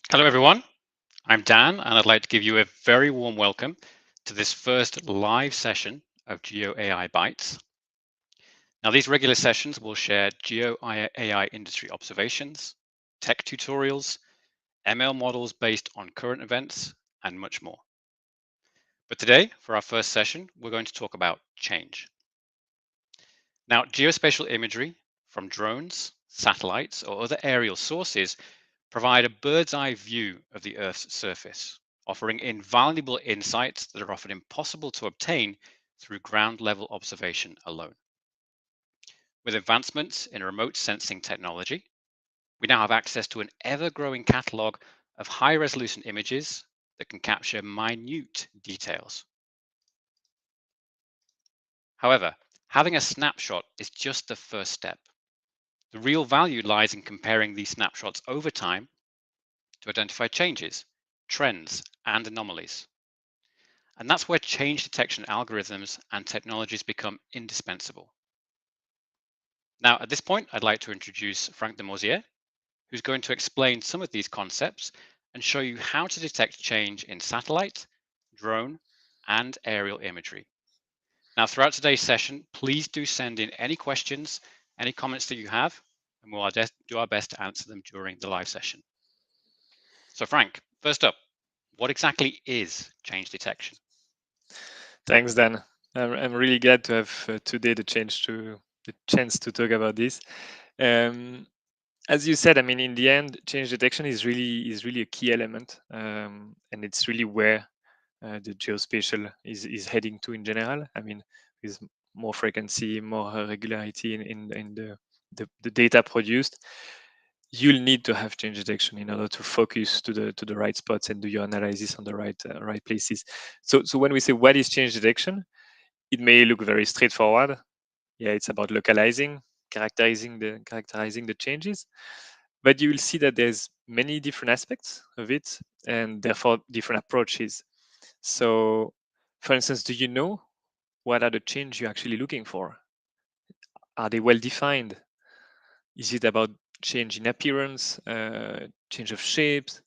Hello, everyone. I'm Dan, and I'd like to give you a very warm welcome to this first live session of GeoAI Bytes. Now, these regular sessions will share GeoAI industry observations, tech tutorials, ML models based on current events, and much more. But today, for our first session, we're going to talk about change. Now, geospatial imagery from drones, satellites, or other aerial sources provide a bird's eye view of the Earth's surface, offering invaluable insights that are often impossible to obtain through ground level observation alone. With advancements in remote sensing technology, we now have access to an ever growing catalogue of high resolution images that can capture minute details. However, having a snapshot is just the first step. The real value lies in comparing these snapshots over time to identify changes, trends, and anomalies. And that's where change detection algorithms and technologies become indispensable. Now, at this point, I'd like to introduce Frank de Morsier, who's going to explain some of these concepts and show you how to detect change in satellite, drone, and aerial imagery. Now, throughout today's session, please do send in any questions, any comments that you have, and we'll do our best to answer them during the live session. So, Frank, first up, what exactly is change detection? Thanks, Dan. I'm really glad to have today the chance to talk about this. Um, as you said, I mean, in the end, change detection is really a key element, and it's really where the geospatial is heading to in general. I mean, with more frequency, more regularity in the data produced, you'll need to have change detection in order to focus to the right spots and do your analysis on the right places. So when we say what is change detection, it may look very straightforward. Yeah, it's about localizing, characterizing the changes, but you will see that there's many different aspects of it and therefore different approaches. So, for instance, do you know what are the change you're actually looking for? Are they well defined? Is it about change in appearance, change of shapes?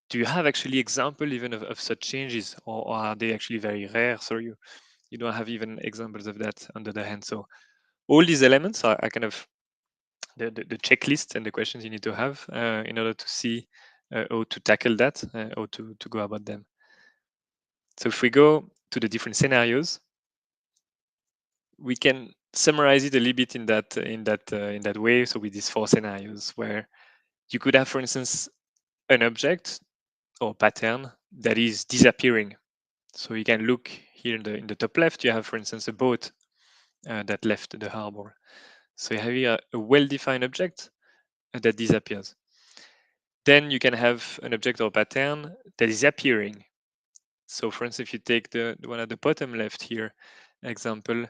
Do you have actually example even of such changes, or are they actually very rare? So you don't have even examples of that under the hand. So all these elements are kind of the checklist and the questions you need to have in order to see how to tackle that, or to go about them. So if we go to the different scenarios, we can summarize it a little bit in that way. So with these four scenarios, where you could have, for instance, an object or pattern that is disappearing. So you can look here in the top left. You have, for instance, a boat that left the harbor. So you have here a well-defined object that disappears. Then you can have an object or pattern that is appearing. So for instance, if you take the one at the bottom left here, example,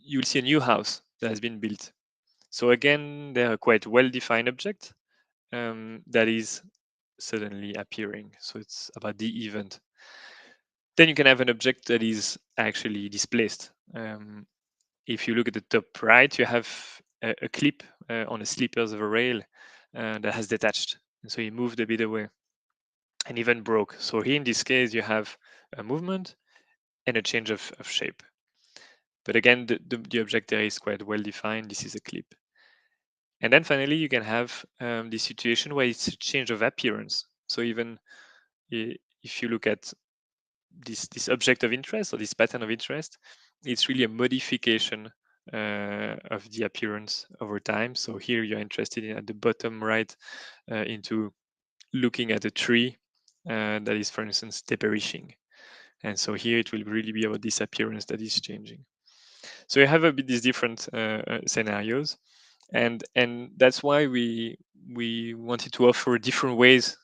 you'll see a new house that has been built. So again, they're a quite well-defined object that is suddenly appearing. So it's about the event. Then you can have an object that is actually displaced. If you look at the top right, you have a clip on the sleepers of a rail that has detached. And so you moved a bit away and even broke. So here in this case, you have a movement and a change of shape. But again, the object there is quite well defined. This is a clip. And then finally, you can have the situation where it's a change of appearance. So even if you look at this object of interest or this pattern of interest, it's really a modification of the appearance over time. So here you're interested in at the bottom right into looking at a tree that is, for instance, deperition. And so here it will really be about this appearance that is changing. So you have a bit these different scenarios, and that's why we wanted to offer different ways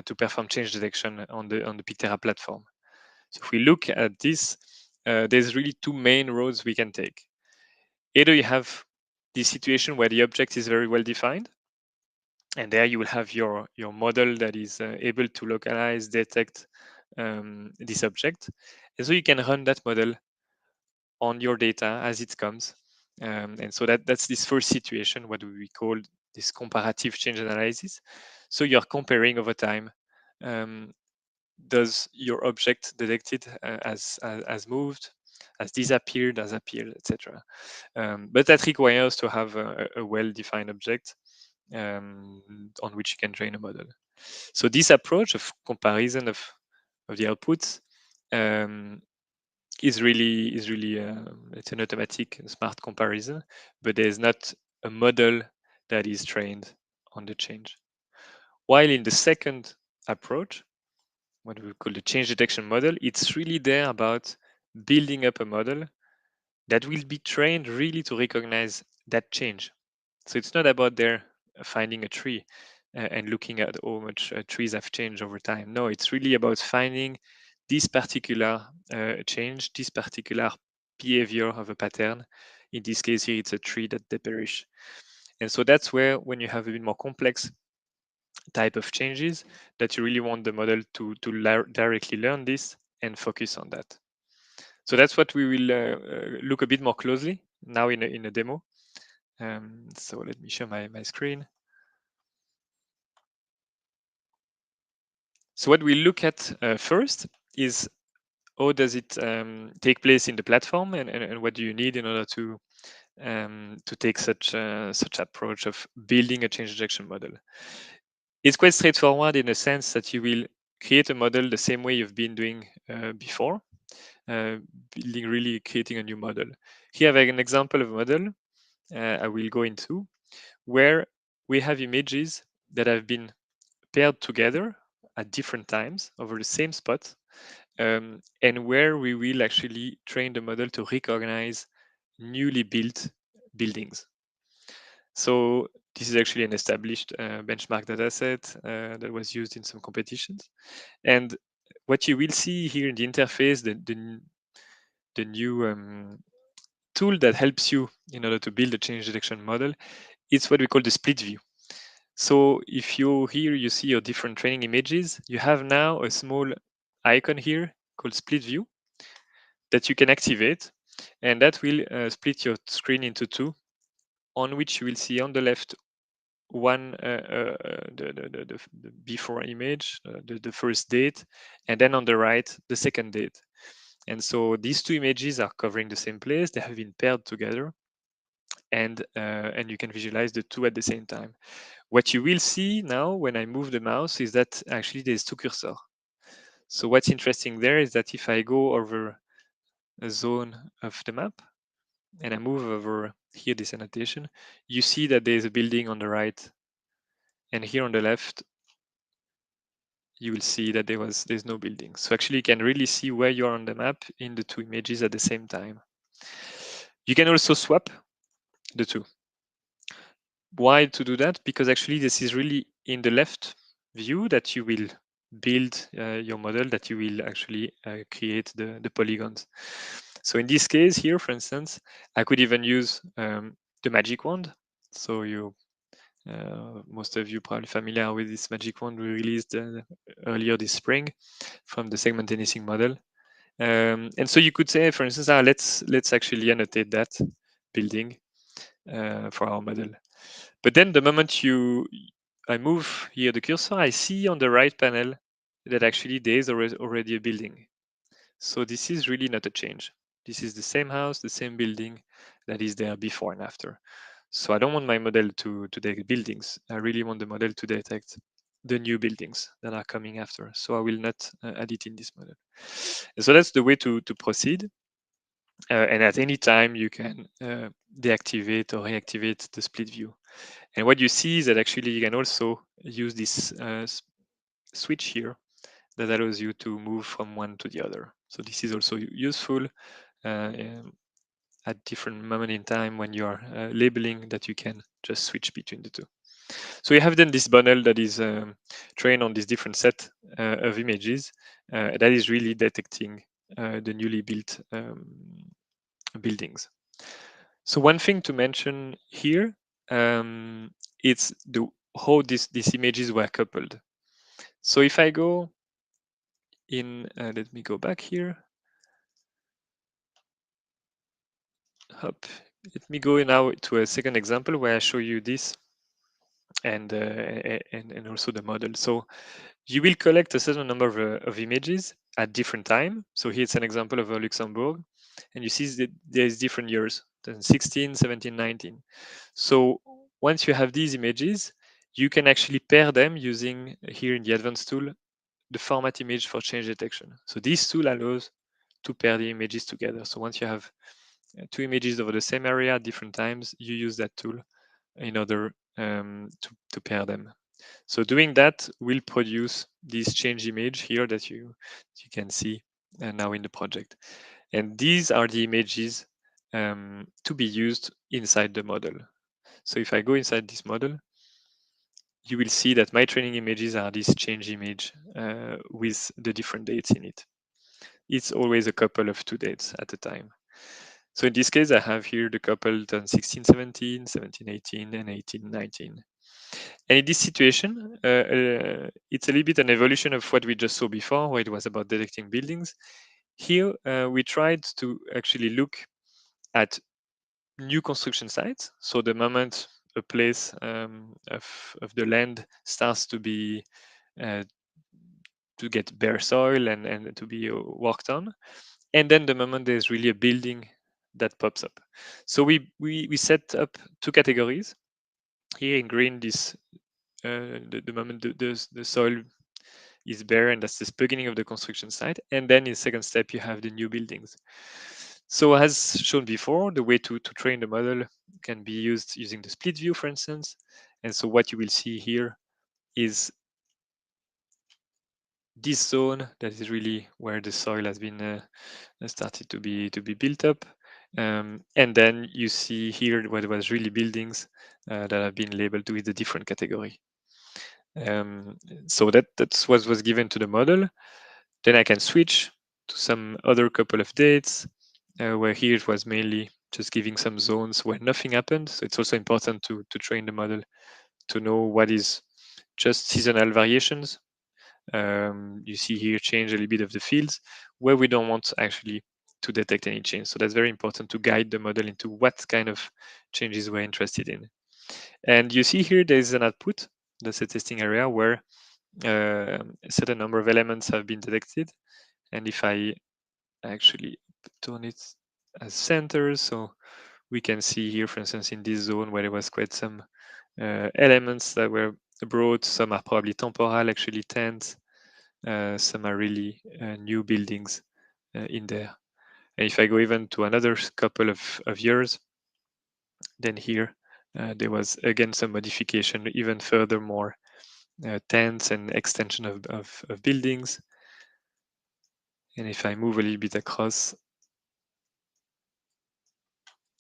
to perform change detection on the Picterra platform. So if we look at this, there's really two main roads we can take. Either you have this situation where the object is very well defined, and there you will have your model that is able to localize, detect this object, and so you can run that model on your data as it comes. And so that's this first situation, what we call this comparative change analysis. So you're comparing over time. Does your object detected as moved, as disappeared, as appeared, etc. But that requires to have a well-defined object on which you can train a model. So this approach of comparison of the outputs is really it's an automatic smart comparison, but there's not a model that is trained on the change. While in the second approach, what we call the change detection model, it's really there about building up a model that will be trained really to recognize that change. So it's not about there finding a tree and looking at how much trees have changed over time. No, it's really about finding this particular change, this particular behavior of a pattern. In this case here, it's a tree that they perish. And so that's where, when you have a bit more complex type of changes, that you really want the model to directly learn this and focus on that. So that's what we will look a bit more closely now in a demo. So let me share my screen. So what we look at first is how does it take place in the platform, and what do you need in order to take such approach of building a change detection model. It's quite straightforward in a sense that you will create a model the same way you've been doing before, creating a new model. Here I have an example of a model I will go into, where we have images that have been paired together at different times over the same spot, and where we will actually train the model to recognize newly built buildings. So this is actually an established benchmark dataset that was used in some competitions. And what you will see here in the interface, the new tool that helps you in order to build a change detection model, it's what we call the split view. So if you here you see your different training images, you have now a small icon here called split view that you can activate, and that will split your screen into two, on which you will see on the left one the before image, the first date, and then on the right the second date. And so these two images are covering the same place. They have been paired together, and you can visualize the two at the same time. What you will see now when I move the mouse is that actually there's two cursors. So what's interesting there is that if I go over a zone of the map and I move over here this annotation, you see that there's a building on the right, and here on the left you will see that there's no building. So actually you can really see where you are on the map in the two images at the same time. You can also swap the two. Why to do that? Because actually this is really in the left view that you will build your model, that you will actually create the polygons. So in this case here, for instance, I could even use the magic wand. So most of you probably familiar with this magic wand we released earlier this spring from the segment anything model. And so you could say, for instance, let's actually annotate that building for our model. But then the moment I move here the cursor, I see on the right panel that actually there is already a building. So this is really not a change. This is the same house, the same building that is there before and after. So I don't want my model to detect buildings. I really want the model to detect the new buildings that are coming after. So I will not add it in this model. And so that's the way to proceed. And at any time you can deactivate or reactivate the split view. And what you see is that actually you can also use this switch here that allows you to move from one to the other. So this is also useful at different moment in time when you are labeling, that you can just switch between the two. So we have then this bundle that is trained on this different set of images that is really detecting the newly built buildings. So one thing to mention here, it's how these images were coupled. So if I go in, let me go back here. Hop. Let me go now to a second example where I show you this and also the model. So you will collect a certain number of images at different time. So here it's an example of Luxembourg, and you see that there's different years, 2016, 17, 19. So once you have these images, you can actually pair them using here in the advanced tool, the format image for change detection. So this tool allows to pair the images together. So once you have two images over the same area at different times, you use that tool in order to pair them. So doing that will produce this change image here that you can see now in the project. And these are the images to be used inside the model. So if I go inside this model, you will see that my training images are this change image with the different dates in it. It's always a couple of two dates at a time. So in this case, I have here the couple 2016, 17, 17, 18, and 18, 19. And in this situation, it's a little bit an evolution of what we just saw before, where it was about detecting buildings. Here, we tried to actually look at new construction sites. So the moment a place of the land starts to be to get bare soil and to be worked on, and then the moment there's really a building that pops up. So we set up two categories. Here in green, this the moment the soil is bare, and that's the beginning of the construction site. And then in the second step, you have the new buildings. So as shown before, the way to train the model can be used using the split view, for instance. And so what you will see here is this zone that is really where the soil has been started to be built up. And then you see here what was really buildings that have been labeled with a different category. So that's what was given to the model. Then I can switch to some other couple of dates where here it was mainly just giving some zones where nothing happened. So it's also important to train the model to know what is just seasonal variations. You see here change a little bit of the fields where we don't want actually to detect any change. So that's very important to guide the model into what kind of changes we're interested in. And you see here there's an output, that's a testing area where a certain number of elements have been detected. And if I actually turn it as centers, so we can see here, for instance, in this zone where there was quite some elements that were brought. Some are probably temporal, actually tents. Some are really new buildings in there. And if I go even to another couple of years, then here there was again some modification, even furthermore, tents and extension of buildings. And if I move a little bit across,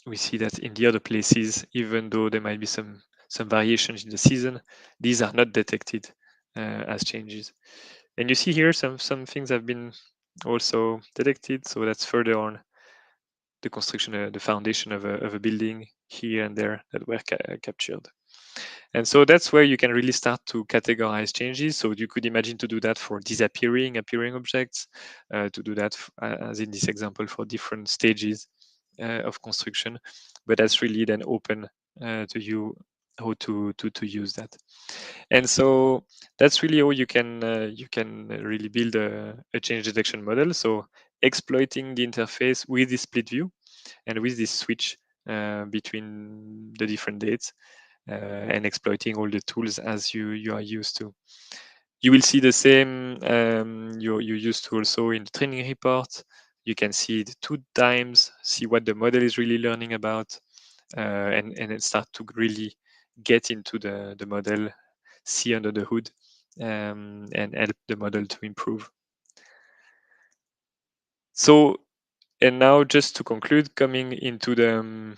we see that in the other places, even though there might be some variations in the season, these are not detected as changes. And you see here some things have been also detected. So that's further on the construction, the foundation of a building here and there that were captured. And so that's where you can really start to categorize changes. So you could imagine to do that for appearing objects, to do that as in this example for different stages of construction. But that's really then open to you how to use that. And so that's really how you can really build a change detection model. So exploiting the interface with the split view and with this switch between the different dates and exploiting all the tools as you are used to. You will see the same you're used to also in the training report. You can see it 2 times, see what the model is really learning about, and then start to really get into the model, see under the hood, and help the model to improve. So, and now just to conclude, coming into the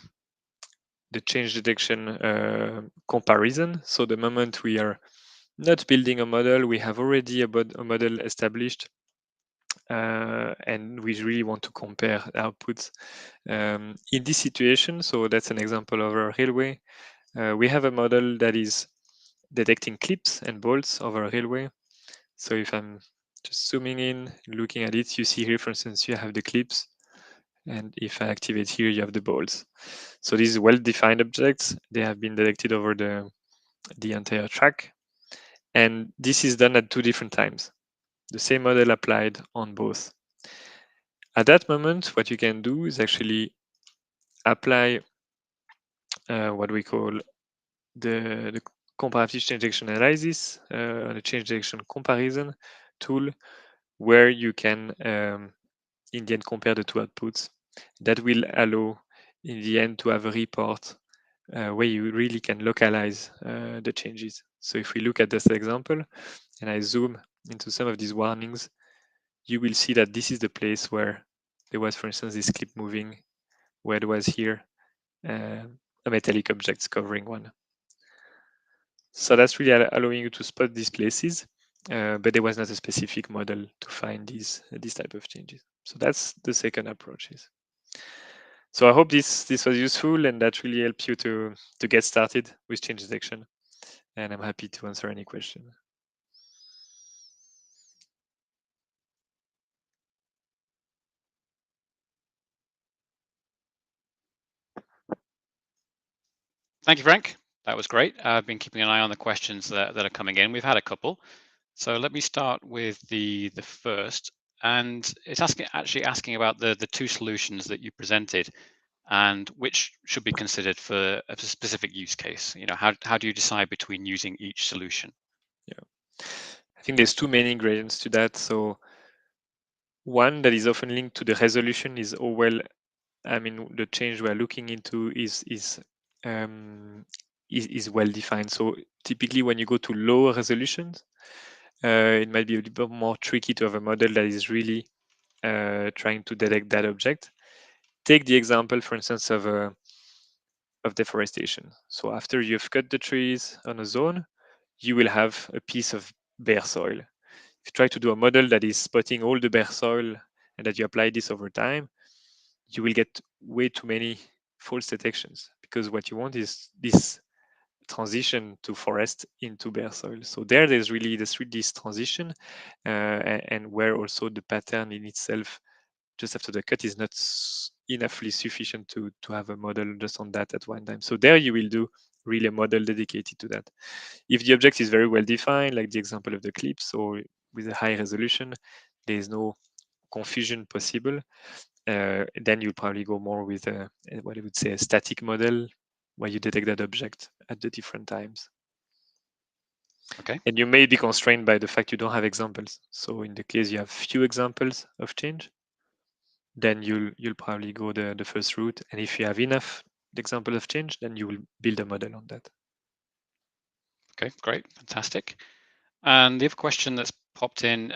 change detection comparison. So the moment we are not building a model, we have already a model established, and we really want to compare outputs. In this situation, so that's an example of a railway. We have a model that is detecting clips and bolts over a railway. So if I'm just zooming in, looking at it, you see here, for instance, you have the clips. And if I activate here, you have the bolts. So these well-defined objects, they have been detected over the entire track. And this is done at 2 different times. The same model applied on both. At that moment, what you can do is actually apply what we call the comparative change direction analysis, the change direction comparison tool, where you can in the end compare the two outputs. That will allow in the end to have a report where you really can localize the changes. So if we look at this example and I zoom into some of these warnings, you will see that this is the place where there was, for instance, this clip moving, where there was here a metallic object covering one. So that's really allowing you to spot these places, but there was not a specific model to find these type of changes. So that's the second approach. So I hope this was useful and that really helped you to get started with change detection. And I'm happy to answer any question. Thank you, Frank. That was great. I've been keeping an eye on the questions that are coming in. We've had a couple. So let me start with the first. And it's actually asking about the two solutions that you presented and which should be considered for a specific use case. You know, how do you decide between using each solution? Yeah, I think there's two main ingredients to that. So one that is often linked to the resolution is the change we're looking into is well defined. So typically when you go to lower resolutions, it might be a little bit more tricky to have a model that is really trying to detect that object. Take the example, for instance, of deforestation. So after you've cut the trees on a zone, you will have a piece of bare soil. If you try to do a model that is spotting all the bare soil and that you apply this over time, you will get way too many false detections because what you want is this transition to forest into bare soil. So there's really this transition, and where also the pattern in itself just after the cut is not enoughly sufficient to have a model just on that at one time. So there you will do really a model dedicated to that. If the object is very well defined, like the example of the clips, or with a high resolution, there is no confusion possible. Then you'll probably go more with what I would say a static model where you detect that object at the different times. Okay. And you may be constrained by the fact you don't have examples. So in the case you have few examples of change, then you'll probably go the first route. And if you have enough example of change, then you will build a model on that. Okay, great, fantastic. And the other question that's popped in,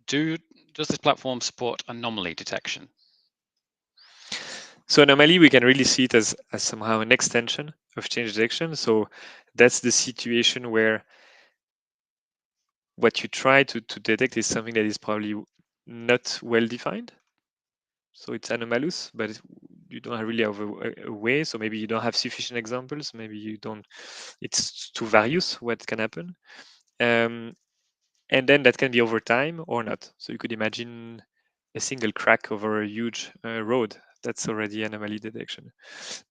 does this platform support anomaly detection? So anomaly, we can really see it as somehow an extension of change detection. So that's the situation where what you try to detect is something that is probably not well defined. So it's anomalous, but you don't really have a way. So maybe you don't have sufficient examples. Maybe you don't, it's too various what can happen. And then that can be over time or not. So you could imagine a single crack over a huge road. That's already anomaly detection.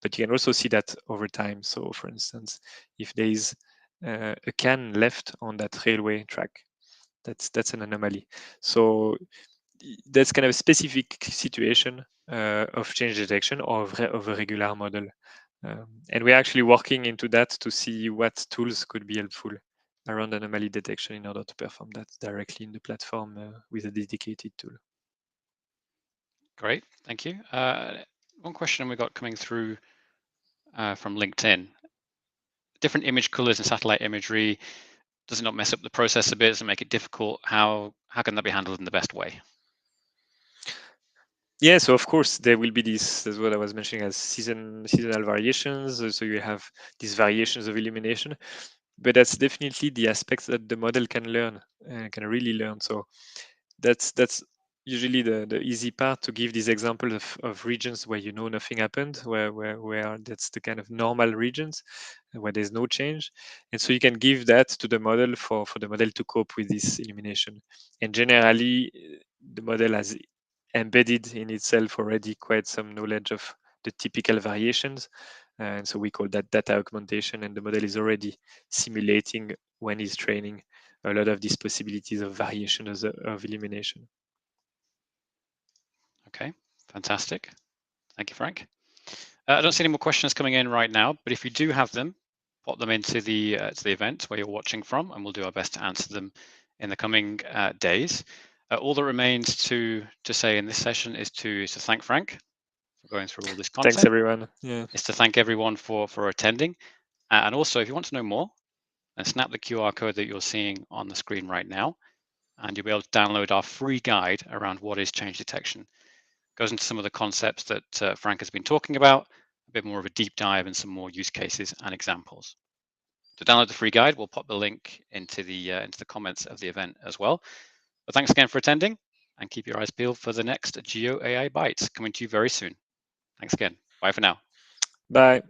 But you can also see that over time. So for instance, if there is a can left on that railway track, that's an anomaly. So that's kind of a specific situation of change detection or of a regular model. And we're actually working into that to see what tools could be helpful around anomaly detection in order to perform that directly in the platform with a dedicated tool. Great, thank you. One question we got coming through from LinkedIn. Different image colors and satellite imagery, does it not mess up the process a bit? Does it make it difficult? How can that be handled in the best way? Yeah, so of course there will be these, that's what I was mentioning as seasonal variations. So you have these variations of illumination, but that's definitely the aspects that the model can learn and can really learn. So that's usually the easy part, to give these examples of regions where you know nothing happened, where that's the kind of normal regions where there's no change. And so you can give that to the model for the model to cope with this illumination. And generally the model has embedded in itself already quite some knowledge of the typical variations. And so we call that data augmentation, and the model is already simulating, when it's training, a lot of these possibilities of variation of elimination. Okay, fantastic. Thank you, Frank. I don't see any more questions coming in right now, but if you do have them, pop them into the to the event where you're watching from, and we'll do our best to answer them in the coming days. All that remains to say in this session is to thank Frank for going through all this content. Thanks, everyone. Yeah. Is to thank everyone for attending, and also if you want to know more, then snap the QR code that you're seeing on the screen right now, and you'll be able to download our free guide around what is change detection. Goes into some of the concepts that Frank has been talking about, a bit more of a deep dive and some more use cases and examples. To download the free guide, we'll pop the link into the comments of the event as well. But thanks again for attending, and keep your eyes peeled for the next GeoAI Bytes coming to you very soon. Thanks again. Bye for now. Bye.